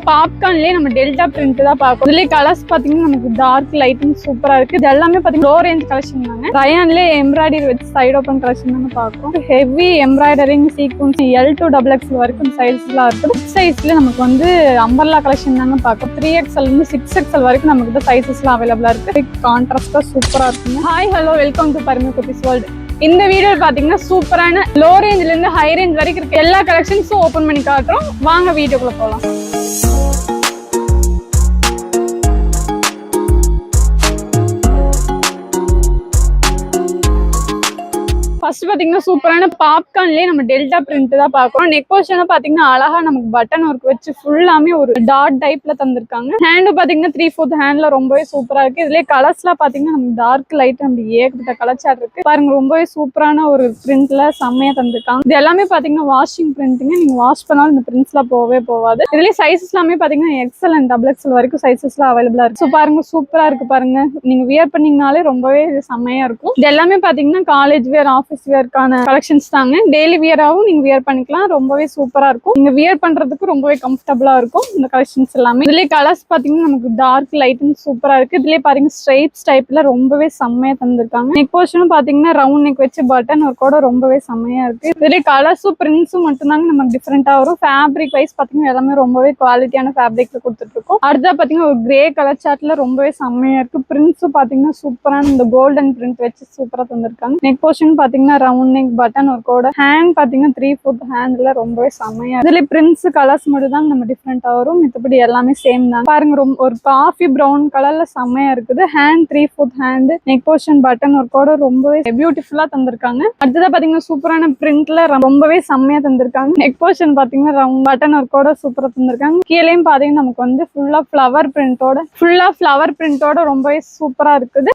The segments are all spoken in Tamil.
பாப்கார்ன்லயே நம்ம டெல்டா பிரிண்ட் தான் பார்க்கணும். இதுலயே கலர்ஸ் பாத்தீங்கன்னா நமக்கு டார்க் லைட்டிங் சூப்பரா இருக்கு. இது எல்லாமே பாத்தீங்கன்னா லோ ரேஞ்ச் கலெக்ஷன் தாங்க. ரயான்லயே எம்ப்ராய்டரி வச்சு சைடு ஓப்பன் கலெக்ஷன் தாங்க பார்க்கணும். Heavy embroidering sequence L to XXL வரைக்கும் சைஸ்லாம் இருக்கு. பிக் சைஸ்ல நமக்கு வந்து அம்பர்லா கலெக்ஷன் தாங்க பார்க்கணும். 3XL இருந்து 6XL வரைக்கும் நமக்கு இந்த சைசஸ்லாம் அவைலபிளா இருக்கு. கான்ட்ராஸ்டா சூப்பரா இருக்குங்க. Hi hello welcome to Parimu Kuttis world. இந்த வீடியோ பாத்தீங்கன்னா சூப்பரான லோ ரேஞ்ச்ல இருந்து ஹை ரேஞ்ச் வரைக்கும் இருக்க எல்லா கலெக்ஷன்ஸும் ஓபன் பண்ணி காட்டுறோம். வாங்க வீடியோக்குள்ள போலாம். ஃபர்ஸ்ட் பாத்தீங்கன்னா சூப்பரான பாப்கார்ன்லயே நம்ம டெல்டா பிரிண்ட் தான் பாக்குறோம். நெக் போர்ஷன் பாத்தீங்கன்னா அழகா நமக்கு பட்டன் ஒர்க் வச்சு ஃபுல்லாமே ஒரு டாட் டைப்ல தந்திருக்காங்க. ஹேண்டு பாத்தீங்கன்னா 3/4 ஹேண்ட்ல ரொம்பவே சூப்பரா இருக்கு. இதுலயே கலர்ஸ்லாம் பாத்தீங்கன்னா நமக்கு டார்க் லைட் நம்ம ஏகப்பட்ட கலர் சார்ட் இருக்கு பாருங்க. ரொம்பவே சூப்பரான ஒரு பிரிண்ட்ல செம்மையா தந்திருக்காங்க. இது எல்லாமே பாத்தீங்கன்னா வாஷிங் பிரிண்ட்ங்க. நீங்க வாஷ் பண்ணாலும் இந்த பிரிண்ட்ஸ்லாம் போகவே போகாது. இதுலயே சைசஸ் எல்லாமே பாத்தீங்கன்னா XL and XXL வரைக்கும் சைசஸ்லாம் அவைலபிளா இருக்கு. ஸோ பாருங்க சூப்பரா இருக்கு பாருங்க. நீங்க வியர் பண்ணீங்கனாலே ரொம்பவே செம்மையா இருக்கும். இது எல்லாமே பாத்தீங்கன்னா காலேஜ் வேர் ஆஃபீஸ் வியர்க்கான கலெக்ஷன்ஸ் தாங்க. டெய்லி வியராவும் நீங்க வியர் பண்ணிக்கலாம். ரொம்பவே சூப்பரா இருக்கும். நீங்க வியர் பண்றதுக்கு ரொம்பவே கம்ஃபர்டபுளா இருக்கும் இந்த கலெக்ஷன்ஸ் எல்லாமே. இதுலயே கலர்ஸ் பாத்தீங்கன்னா நமக்கு டார்க் லைட்டும் சூப்பரா இருக்கு. இதுலயே பாருங்க ஸ்ட்ரைப்ஸ் டைப்ல ரொம்பவே செம்மையா தந்திருக்காங்க. நெக் போர்ஷனும் பாத்தீங்கன்னா ரவுண்ட் நெக் வச்சு பட்டன் ஒரு கூட ரொம்பவே செம்மையா இருக்கு. இதுலயே கலர்ஸும் பிரிண்ட்ஸும் மட்டும்தாங்க நமக்கு டிஃப்ரெண்டா வரும். ஃபேப்ரிக் வைஸ் பாத்தீங்கன்னா எல்லாமே ரொம்பவே குவாலிட்டியான ஃபேப்ரிக்ல கொடுத்துட்டு இருக்கோம். அடுத்தா பாத்தீங்கன்னா ஒரு கிரே கலர் சார்ட்ல ரொம்பவே செம்மையா இருக்கு. பிரிண்ட்ஸும் பாத்தீங்கன்னா சூப்பரான இந்த கோல்டன் பிரிண்ட் வச்சு சூப்பரா தந்திருக்காங்க. நெக் போர்ஷன் பாத்தீங்கன்னா ரவுண்ட் நெக் பட்டன் ஒரு கூட ஹேண்ட் பாத்தீங்கன்னா 3/4 ஹேண்ட்ல ரொம்பவே செம்மையா. இதுல பிரிண்ட்ஸ் கலர்ஸ் மட்டும் தான் நம்ம டிஃப்ரெண்டா வரும். மத்தபடி எல்லாமே சேம் தான் பாருங்க. ரொம்ப ஒரு காஃபி பிரவுன் கலர்ல செம்மையா இருக்குது. Hand 3/4 hand neck portion button ஒரு கூட ரொம்பவே பியூட்டிஃபுல்லா தந்திருக்காங்க. அடுத்ததா பாத்தீங்கன்னா சூப்பரான பிரிண்ட்ல ரொம்பவே செம்மையா தந்திருக்காங்க. நெக் போர்ஷன் பாத்தீங்கன்னா ரவுண்ட் பட்டன் ஒரு கூட சூப்பரா தந்திருக்காங்க. கீழேயும் பாத்தீங்கன்னா நமக்கு வந்து ஃபுல்லா ஃபிளவர் பிரிண்டோட ரொம்பவே சூப்பரா இருக்குது.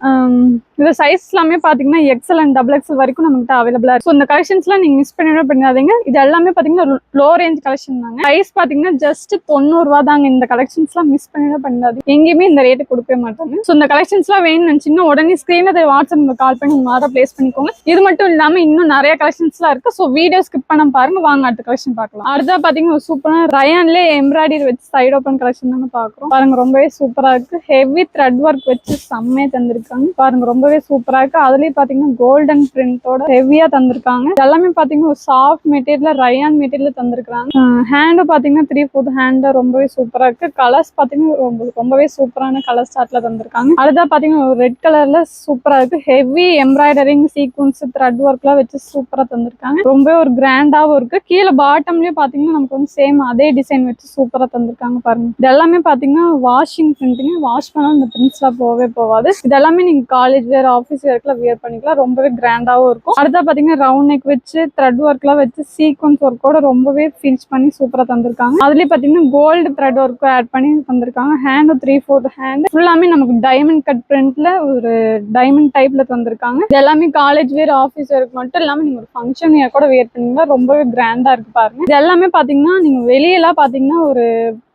இந்த சைஸ் எல்லாமே பாத்தீங்கன்னா XL and XXL வரைக்கும் நமக்கு அவைலபிளா இருக்கு. இந்த கலெக்ஷன்ஸ்லாம் நீங்க மிஸ் பண்ணிடாதீங்க. இது எல்லாமே பாத்தீங்கன்னா லோ ரேஞ்ச் கலெக்ஷன் தாங்க. பிரைஸ் பாத்தீங்கன்னா ஜஸ்ட் 90 ரூபாய் தாங்க. இந்த கலெக்ஷன்ஸ்லாம் மிஸ் பண்ணிடாதீங்க. எங்கேயுமே இந்த ரேட்டு கொடுக்கவே மாட்டாங்க. இந்த கலெக்ஷன்ஸ்லாம் வேணும்னு நினைச்சீங்கன்னா உடனே ஸ்கிரீன்ல வாட்ஸ்அப் கால் பண்ணி உங்க ஆர்டர் பிளேஸ் பண்ணிக்கோங்க. இது மட்டும் இல்லாம இன்னும் நிறைய கலெக்ஷன்ஸ்லாம் இருக்கு. ஸோ வீடியோ ஸ்கிப் பண்ண பாருங்க. வாங்க அடுத்த கலெக்ஷன் பார்க்கலாம். அடுத்தா பாத்தீங்கன்னா சூப்பரான ரயான்லயே எம்ப்ராய்டரி வச்சு சைடு ஓப்பன் கலெக்ஷன் தாங்க பாக்குறோம். பாருங்க ரொம்பவே சூப்பரா இருக்கு. ஹெவி த்ரெட் ஒர்க் வச்சு செம்மையா தந்திருக்காங்க. பாருங்க ரொம்பவே சூப்பரா இருக்கு. அதுலயே பாத்தீங்கன்னா கோல்டன் பிரிண்டோட ஹெவியா தந்திருக்காங்க. எல்லாமே பாத்தீங்கன்னா ஒரு சாஃப்ட் மெட்டீரியல் ரயான் மெட்டீரியல் தந்திருக்காங்க. ஹேண்டு பாத்தீங்கன்னா 3/4 ஹேண்ட் ரொம்பவே சூப்பரா இருக்கு. கலர்ஸ் பாத்தீங்கன்னா ரொம்பவே சூப்பரான கலர் ஸ்டார்ட்ல தந்திருக்காங்க. அடுத்தா பாத்தீங்கன்னா ஒரு ரெட் கலர்ல சூப்பரா இருக்கு. ஹெவி எம்ப்ராய்டரிங் சீக்வன்ஸ் த்ரெட் ஒர்க்லாம் வச்சு சூப்பரா தந்திருக்காங்க. ரொம்பவே ஒரு கிராண்டாவும் இருக்கு. கீழே பாட்டம்லயே பாத்தீங்கன்னா நமக்கு வந்து சேம் அதே டிசைன் வச்சு சூப்பரா தந்திருக்காங்க பாருங்க. இது எல்லாமே பாத்தீங்கன்னா வாஷிங் பிரிண்டிங். வாஷ் பண்ணாலும் இந்த பிரிண்ட்ஸ்லாம் போகவே போகாது. இது எல்லாமே நீங்க காலேஜ் வேர் ஆஃபீஸ் வேர்க்குள்ள வியர் பண்ணிக்கலாம். ரொம்பவே கிராண்டாவும் இருக்கும். அடுத்தா பாத்தீங்கன்னா ரவுண்ட் நெக் வச்சு த்ரெட் ஒர்க்லாம் வச்சு சீக்வன்ஸ் ஒர்க்கோட ரொம்பவே ஃபினிஷ் பண்ணி சூப்பரா தந்திருக்காங்க. அதுலயே பாத்தீங்கன்னா கோல்டு த்ரெட் ஒர்க் ஆட் பண்ணி தந்திருக்காங்க. ஹேண்ட் 3/4 ஹேண்ட் ஃபுல்லாமே நமக்கு டைமண்ட் கட் பிரிண்ட்ல ஒரு டைமண்ட் டைப்ல தந்திருக்காங்க. இது எல்லாமே காலேஜ் வேர் ஆஃபீஸ் வேருக்கு மட்டும் இல்லாம நீங்க ஒரு ஃபங்க்ஷன் வேர் கூட வியர் பண்ணீங்கன்னா ரொம்பவே கிராண்டா இருக்கு பாருங்க. இது எல்லாமே பாத்தீங்கன்னா நீங்க வெளியெல்லாம் பாத்தீங்கன்னா ஒரு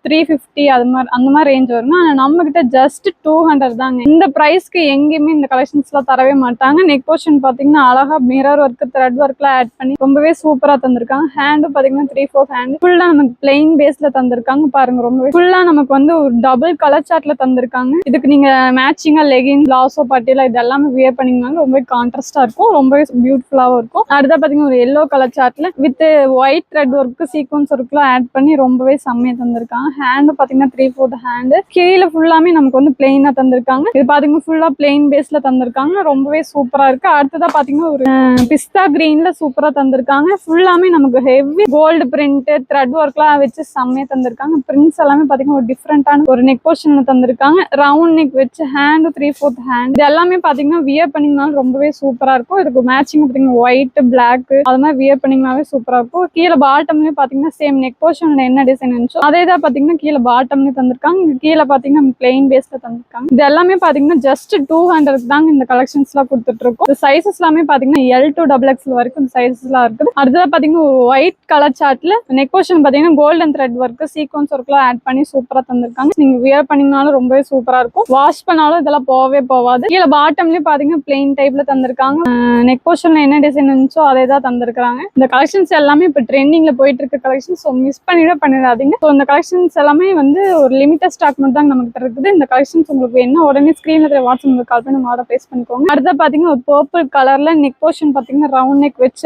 350 அந்த மாதிரி ரேஞ்ச் வரும். ஆனா நம்ம கிட்ட ஜஸ்ட் 200 தாங்க. இந்த பிரைஸ்க்கு எங்கேயுமே இந்த கலெக்ஷன்ஸ் எல்லாம் தரவே மாட்டாங்க. நெக் போர்ஷன் பாத்தீங்கன்னா அழகா மிரர் ஒர்க் த்ரெட் ஒர்க்ல ஆட் பண்ணி ரொம்பவே சூப்பரா தந்திருக்காங்க. ஹேண்டும் பாத்தீங்கன்னா 3/4 ஹேண்ட் ஃபுல்லா நமக்கு பிளெயின் பேஸ்ல தந்திருக்காங்க. பாருங்க ரொம்பவே ஃபுல்லா நமக்கு வந்து ஒரு டபுள் கலர் சார்ட்ல தந்திருக்காங்க. இதுக்கு நீங்க மேட்சிங்கா லெகின் பிளாசோ பட்டியல இது எல்லாமே வியர் பண்ணீங்கன்னா ரொம்பவே கான்ட்ராஸ்டா இருக்கும். ரொம்பவே பியூட்டிஃபுல்லாவும் இருக்கும். அடுத்த பாத்தீங்கன்னா ஒரு எல்லோ கலர் சார்ட்ல with white thread work sequence ஒர்க்லாம் ஆட் பண்ணி ரொம்பவே செம்மையா தந்திருக்காங்க. ஹேண்ட் பாத்தீங்கன்னா 3/4 ஹேண்ட் கீழே ஃபுல்லாமே நமக்கு வந்து பிளெயினா தந்திருக்காங்க. இது பாத்தீங்கன்னா ஃபுல்லா பிளெயின் பேஸ்ல தந்திருக்காங்க. ரொம்பவே சூப்பரா இருக்கு. அடுத்ததா பாத்தீங்கன்னா ஒரு பிஸ்தா கிரீன்ல சூப்பரா தந்திருக்காங்க. ஃபுல்லாமே நமக்கு ஹெவி கோல்டு பிரிண்ட் த்ரெட் ஒர்க்லாம் வச்சு செம்மையா தந்திருக்காங்க. பிரிண்ட்ஸ் எல்லாமே பாத்தீங்கன்னா ஒரு டிஃப்ரெண்டான ஒரு நெக் போர்ஷன்ல தந்திருக்காங்க. ரவுண்ட் நெக் வச்சு ஹேண்ட் 3/4 ஹேண்ட் இது எல்லாமே பாத்தீங்கன்னா வியர் பண்ணீங்கனாலும் ரொம்பவே சூப்பரா இருக்கும். இதுக்கு மேட்சிங் பாத்தீங்கன்னா ஒயிட் பிளாக் அது மாதிரி வியர் பண்ணீங்கனாவே சூப்பரா இருக்கும். கீழே பாட்டம்லயும் பாத்தீங்கன்னா சேம் நெக் போர்ஷன்ல என்ன டிசைன் இருந்துச்சோ அதே தான் பாத்தீங்கன்னா கீழே பாட்டம்ல தந்திருக்காங்க. கீழே பாத்தீங்கன்னா பிளெயின் பேஸ்ல தந்திருக்காங்க. இது எல்லாமே பாத்தீங்கன்னா ஜஸ்ட் 200 தாங்க இந்த கலெக்ஷன்ஸ் எல்லாம் கொடுத்துட்டு இருக்கோம். இந்த சைசஸ் எல்லாமே பாத்தீங்கன்னா L to XXL வரைக்கும் இந்த சைசஸ் எல்லாம் இருக்குது. அடுத்ததா பாத்தீங்கன்னா ஒரு ஒயிட் கலர் சார்ட்ல நெக் போர்ஷன் பாத்தீங்கன்னா golden thread work sequence work எல்லாம் ஆட் பண்ணி சூப்பரா தந்திருக்காங்க. நீங்க வியர் பண்ணீங்கனாலும் ரொம்பவே சூப்பரா இருக்கும். வாஷ் பண்ணாலும் இதெல்லாம் போகவே போகாது. கீழே பாட்டம்லயே பாத்தீங்கன்னா பிளெயின் டைப்ல தந்திருக்காங்க. நெக் போர்ஷன்ல என்ன டிசைன் இருந்துச்சோ அதே தான் தந்திருக்காங்க. இந்த கலெக்ஷன்ஸ் எல்லாமே இப்ப ட்ரெண்டிங்ல போயிட்டு இருக்க கலெக்ஷன். மிஸ் பண்ணிடாதீங்க. இந்த கலெக்ஷன்ஸ் கலெக்ஷன்ஸ் எல்லாமே வந்து ஒரு லிமிட்டட் ஸ்டாக் மட்டும் தான் நமக்கு இருக்குது. இந்த கலெக்ஷன்ஸ் உங்களுக்கு என்ன உடனே ஸ்கிரீன்ல வாட்ஸ்அப் உங்களுக்கு கால் பண்ணி ஆர்டர் பிளேஸ் பண்ணிக்கோங்க. அடுத்து பாத்தீங்கன்னா ஒரு பர்பிள் கலர்ல நெக் போர்ஷன் பாத்தீங்கன்னா ரவுண்ட் நெக் வச்சு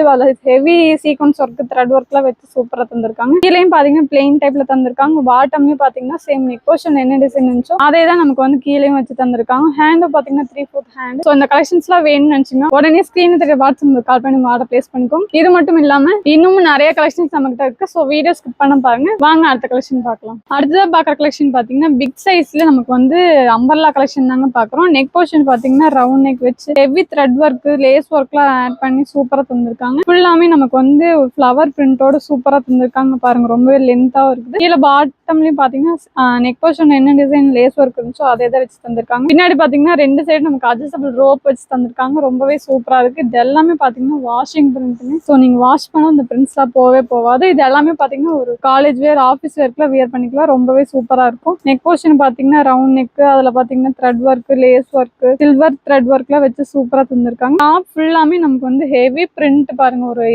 ஹெவி சீக்வன்ஸ் ஒர்க் த்ரெட் ஒர்க்லாம் வச்சு சூப்பரா தந்திருக்காங்க. கீழேயும் பாத்தீங்கன்னா பிளெயின் டைப்ல தந்திருக்காங்க. பாட்டம்லயும் பாத்தீங்கன்னா சேம் நெக் போர்ஷன் என்ன டிசைன் இருந்துச்சோ அதே தான் நமக்கு வந்து கீழேயும் வச்சு தந்திருக்காங்க. ஹேண்டும் பாத்தீங்கன்னா 3/4 ஹேண்ட். ஸோ இந்த கலெக்ஷன்ஸ்லாம் வேணும்னு நினைச்சீங்கன்னா உடனே ஸ்கிரீன் வாட்ஸ்அப் கால் பண்ணி ஆர்டர் பிளேஸ் பண்ணிக்கோங்க. இது மட்டும் இல்லாம இன்னும் நிறைய கலெக்ஷன்ஸ் நம்மகிட்ட இருக்கு. ஸோ வீடியோ ஸ்கிப் பண்ண பாருங்க. வாங்க அடுத்த கலெக்ஷன் பார்க்கலாம். அடுத்ததா பாக்குற கலெக்ஷன் பாத்தீங்கன்னா பிக் சைஸ்ல நமக்கு வந்து அம்பர்லா கலெக்ஷன் தாங்க பாக்குறோம். நெக் போர்ஷன் பாத்தீங்கன்னா ரவுண்ட் நெக் வச்சு ஹெவி த்ரெட் ஒர்க் லேஸ் ஒர்க்லாம் ஆட் பண்ணி சூப்பரா தந்திருக்காங்க. ஃபுல்லாமே நமக்கு வந்து ஃபிளவர் பிரிண்டோட சூப்பரா தந்திருக்காங்க பாருங்க. ரொம்பவே லென்த்தா இருக்குது. கீழே பாட்டம்லயும் பாத்தீங்கன்னா நெக் போர்ஷன் என்ன டிசைன் லேஸ் ஒர்க் இருந்துச்சோ அதே தான் வச்சு தந்திருக்காங்க. பின்னாடி பாத்தீங்கன்னா 2 சைடு நமக்கு அட்ஜஸ்டபிள் ரோப் வச்சு தந்திருக்காங்க. ரொம்பவே சூப்பரா இருக்கு. இது எல்லாமே பாத்தீங்கன்னா வாஷிங் பிரிண்ட். ஸோ நீங்க வாஷ் பண்ணா இந்த பிரிண்ட்ஸ்லாம் போவே போகாது. இது எல்லாமே பாத்தீங்கன்னா ஒரு காலேஜ் வேர் ஆஃபீஸ் வேர்க்குலாம் வியர் பண்ணிக்கலாம். ரொம்பவே சூப்பரா இருக்கும். நெக் போர்ஷன் பாத்தீங்கன்னா ரவுண்ட் நெக், அதுல பாத்தீங்கன்னா thread work, lace work, silver thread ஒர்க்லாம் வச்சு சூப்பரா தந்திருக்காங்க. டாப் ஃபுல்லாமே நமக்கு வந்து ஹெவி பிரிண்ட் பாருங்க. ஒரு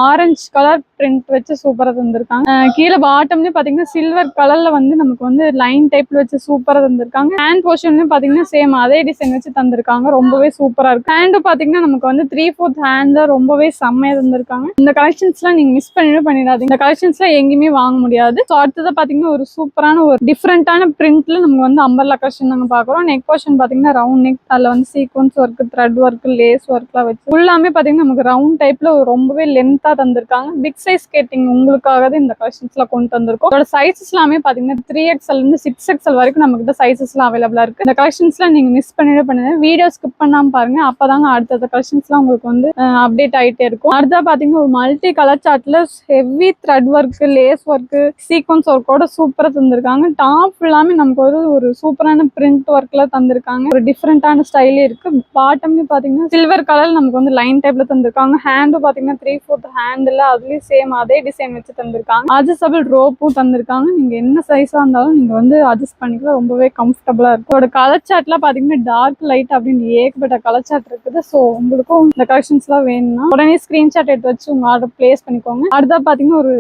ஆரஞ்சு கலர் பிரிண்ட் வச்சு சூப்பரா தந்திருக்காங்க. கீழே பாட்டம்லயும் பாத்தீங்கன்னா சில்வர் கலர்ல வந்து நமக்கு வந்து லைன் டைப்ல வச்சு சூப்பரா தந்திருக்காங்க. ஹேண்ட் போர்ஷன்லயும் பாத்தீங்கன்னா சேம் அதே டிசைன் வச்சு தந்திருக்காங்க. ரொம்பவே சூப்பரா இருக்கு. ஹேண்டும் பாத்தீங்கன்னா நமக்கு வந்து 3/4 ஹேண்ட் ரொம்பவே செம்மையா தந்திருக்காங்க. இந்த கலெக்ஷன்ஸ் எல்லாம் நீங்க மிஸ் பண்ணிடாதீங்க. இந்த கலெக்ஷன்ஸ் எல்லாம் எங்கேயுமே வாங்க முடியாது. ஸோ அடுத்தது பாத்தீங்கன்னா ஒரு சூப்பரான ஒரு டிஃப்ரெண்டான பிரிண்ட்ல நம்ம வந்து அம்பர்லா கலெக்ஷன் நாங்க பாக்குறோம். நெக் போர்ஷன் பாத்தீங்கன்னா ரவுண்ட் நெக், அதுல வந்து sequence work, thread work, lace ஒர்க்லாம் வச்சு ஃபுல்லாமே பாத்தீங்கன்னா நமக்கு ரவுண்ட் டைப்ல ரொம்பவே லென்த்தா தந்திருக்காங்க. பிக் சைஸ் கேட்டிங் உங்களுக்காக இந்த கலெக்ஷன்ஸ்ல கொண்டு வந்திருக்கோம். அதோட சைஸஸ் எல்லாமே பாத்தீங்கன்னா 3XL இருந்து 6XL வரைக்கும் நம்ம கிட்ட சைஸஸ் எல்லாம் அவைலபிளா இருக்கு. இந்த கலெக்ஷன்ஸ்ல நீங்க மிஸ் பண்ணிடாதீங்க. வீடியோ ஸ்கிப் பண்ணாம பாருங்க. அப்பதாங்க அடுத்த கலெக்ஷன்ஸ் எல்லாம் உங்களுக்கு வந்து அப்டேட் ஆயிட்டே இருக்கும். அடுத்தா பாத்தீங்கன்னா ஒரு மல்டி கலர் சார்ட்ல heavy thread work, lace work, sequence ஒர்க்கோட சூப்பரா தந்திருக்காங்க. டாப் ஃபுல்லாமே நமக்கு ஒரு சூப்பரான பிரிண்ட் ஒர்க்ல தந்திருக்காங்க. ஒரு டிஃப்ரெண்டான ஸ்டைலே இருக்கு. பாட்டம்லயும் பாத்தீங்கன்னா சில்வர் கலர் நமக்கு வந்து லைன் டைப்ல தந்திருக்காங்க. ஹேண்டும் பாத்தீங்கன்னா 3/4 ஹேண்ட்ல அதுலயும் சேம் அதே டிசைன் வச்சு தந்திருக்காங்க. அட்ஜஸ்டபிள் ரோப்பும் தந்திருக்காங்க. நீங்க என்ன சைஸா இருந்தாலும் நீங்க வந்து அட்ஜஸ்ட் பண்ணிக்கலாம். ரொம்பவே கம்ஃபர்டபுளா இருக்கு. இதோட கலர் சார்ட்ல பாத்தீங்கன்னா டார்க் லைட் அப்படின்னு ஏகப்பட்ட கலர் சார்ட் இருக்குது. ஸோ உங்களுக்கும் இந்த கலெக்ஷன்ஸ் எல்லாம் வேணும்னா உடனே ஸ்கிரீன்ஷாட் எடுத்து வச்சு உங்க ஆர்டர் பிளேஸ் பண்ணிக்கோங்க. அடுத்தா பாத்தீங்கன்னா ஒரு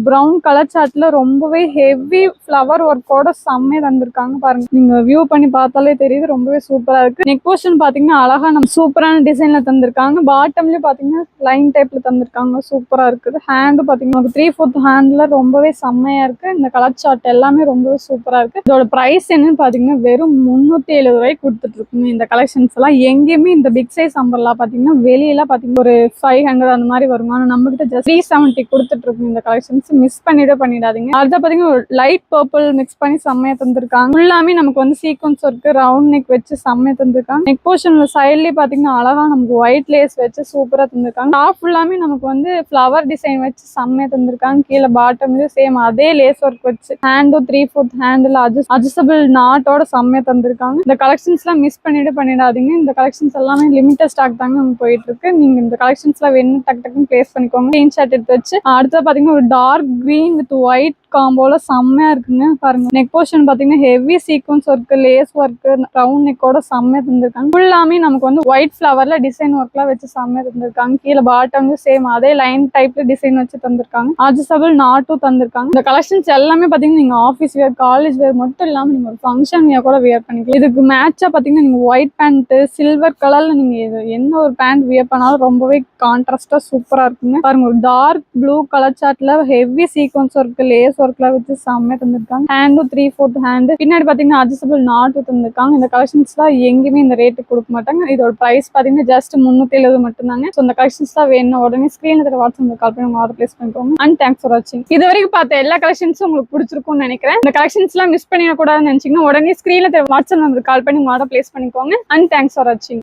ப்ரௌன் கலர் சார்ட்ல ரொம்பவே ஹெவி ஃபிளவர் ஒர்க்கோட செம்மையா தந்திருக்காங்க பாருங்க. நீங்க வியூ பண்ணி பார்த்தாலே தெரியுது. ரொம்பவே சூப்பரா இருக்கு. நெக் போர்ஷன் பாத்தீங்கன்னா அழகா நம்ம சூப்பரான டிசைன்ல தந்திருக்காங்க. பாட்டம்லயும் பாத்தீங்கன்னா லைன் டைப்ல தந்திருக்காங்க. சூப்பரா இருக்குது. ஹேண்டும் பாத்தீங்கன்னா 3/4 ஹேண்ட்ல ரொம்பவே செம்மையா இருக்கு. இந்த கலர் சார்ட் எல்லாமே ரொம்பவே சூப்பரா இருக்கு. இதோட பிரைஸ் என்னன்னு பாத்தீங்கன்னா வெறும் 370 ரூபாய்க்கு கொடுத்துட்டு இருக்குங்க. இந்த கலெக்ஷன்ஸ் எல்லாம் எங்கேயுமே இந்த பிக் சைஸ் அம்பர்லா பாத்தீங்கன்னா வெளியில பாத்தீங்கன்னா ஒரு 500 அந்த மாதிரி வரும். ஆனா நம்ம கிட்ட ஜஸ்ட் 370 கொடுத்துட்டு இருக்கும். இந்த கலெக்ஷன் மிஸ் பண்ணிடாதீங்க. அடுத்த பாத்தீங்கன்னா ஒரு லைட் பர்பிள் மிக்ஸ் பண்ணி செம்மையா தந்திருக்காங்க. ஃபுல்லாமே நமக்கு வந்து சீக்வன்ஸ் ஒர்க், ரவுண்ட் நெக் வச்சு செம்மையா தந்திருக்காங்க. நெக் போர்ஷன்ல சைட்லயே பாத்தீங்கன்னா அழகா நமக்கு ஒயிட் லேஸ் வச்சு சூப்பரா தந்திருக்காங்க. டாப் ஃபுல்லாமே நமக்கு வந்து ஃபிளவர் டிசைன் வச்சு செம்மையா தந்திருக்காங்க. கீழே பாட்டம்லயும் சேம் அதே லேஸ் ஒர்க் வச்சு ஹேண்டும் 3/4 ஹேண்ட்ல அட்ஜஸ்டபிள் நாட்டோட செம்மையா தந்திருக்காங்க. இந்த கலெக்ஷன்ஸ் எல்லாம் மிஸ் பண்ணிடாதீங்க. இந்த கலெக்ஷன்ஸ் எல்லாமே லிமிட்டட் ஸ்டாக் தாங்க நமக்கு போயிட்டு இருக்கு. நீங்க இந்த கலெக்ஷன்ஸ் எல்லாம் வேணும் டக்குன்னு பிளேஸ் பண்ணிக்கோங்க. ஸ்கிரீன்ஷாட் எடுத்து வச்சு அடுத்த பாத்தீங்கன்னா ஒரு டார்க் green with white காம்போல செம்மையா இருக்குங்க பாருங்க. நெக் போர்ஷன் பாத்தீங்கன்னா heavy sequence work, lace work, round நெக்கோட செம்மையா தந்திருக்காங்க. ஃபுல்லாமே நமக்கு வந்து ஒயிட் ஃபிளவர்ல டிசைன் ஒர்க்லாம் வச்சு செம்மையா தந்திருக்காங்க. கீழே பாட்டம்லயும் சேம் அதே லைன் டைப்ல டிசைன் வச்சு தந்திருக்காங்க. அட்ஜஸ்டபிள் நாட்டும் தந்திருக்காங்க. இந்த கலெக்ஷன்ஸ் எல்லாமே பாத்தீங்கன்னா நீங்க ஆஃபீஸ் வேர், காலேஜ் வேர் மட்டும் இல்லாம நீங்க ஒரு ஃபங்க்ஷன் வேர் கூட வியர் பண்ணிக்கலாம். இதுக்கு மேட்சா பாத்தீங்கன்னா நீங்க ஒயிட் பேண்ட், சில்வர் கலர்ல நீங்க என்ன ஒரு பேண்ட் வியர் பண்ணாலும் ரொம்பவே கான்ட்ராஸ்டா சூப்பரா இருக்குங்க பாருங்க. ஒரு டார்க் ப்ளூ கலர் சார்ட்ல ஹெவி சீக்வன்ஸ் ஒர்க், லேஸ் ஒர்க்லாம் வச்சு செம்மையா தந்திருக்காங்க. ஹேண்டும் 3/4 ஹேண்ட். பின்னாடி பாத்தீங்கன்னா அட்ஜஸ்டபிள் நாட்டும் தந்திருக்காங்க. இந்த கலெக்ஷன்ஸ் எல்லாம் எங்கேயுமே இந்த ரேட்டுக்கு கொடுக்க மாட்டாங்க. இதோட பிரைஸ் பாத்தீங்கன்னா ஜஸ்ட் 370 மட்டும் தாங்க. ஸோ இந்த கலெக்ஷன்ஸ் தான் வேணும் உடனே ஸ்கிரீன்ல வாட்ஸ்அப் கால் பண்ணி ஆர்டர் பிளேஸ் பண்ணிக்கோங்க. அண்ட் தேங்க்ஸ் ஃபார் வாட்சிங். இது வரைக்கும் பார்த்த எல்லா கலெக்ஷன்ஸும் உங்களுக்கு பிடிச்சிருக்கும்னு நினைக்கிறேன். இந்த கலெக்ஷன்ஸ் எல்லாம் மிஸ் பண்ணிடக்கூடாதுன்னு நினைச்சீங்கன்னா உடனே ஸ்கிரீன்ல வாட்ஸ்அப் நம்பருக்கு கால் பண்ணி ஆர்டர் பிளேஸ் பண்ணிக்கோங்க. அண்ட் தேங்க்ஸ் ஃபார் வாட்சிங்.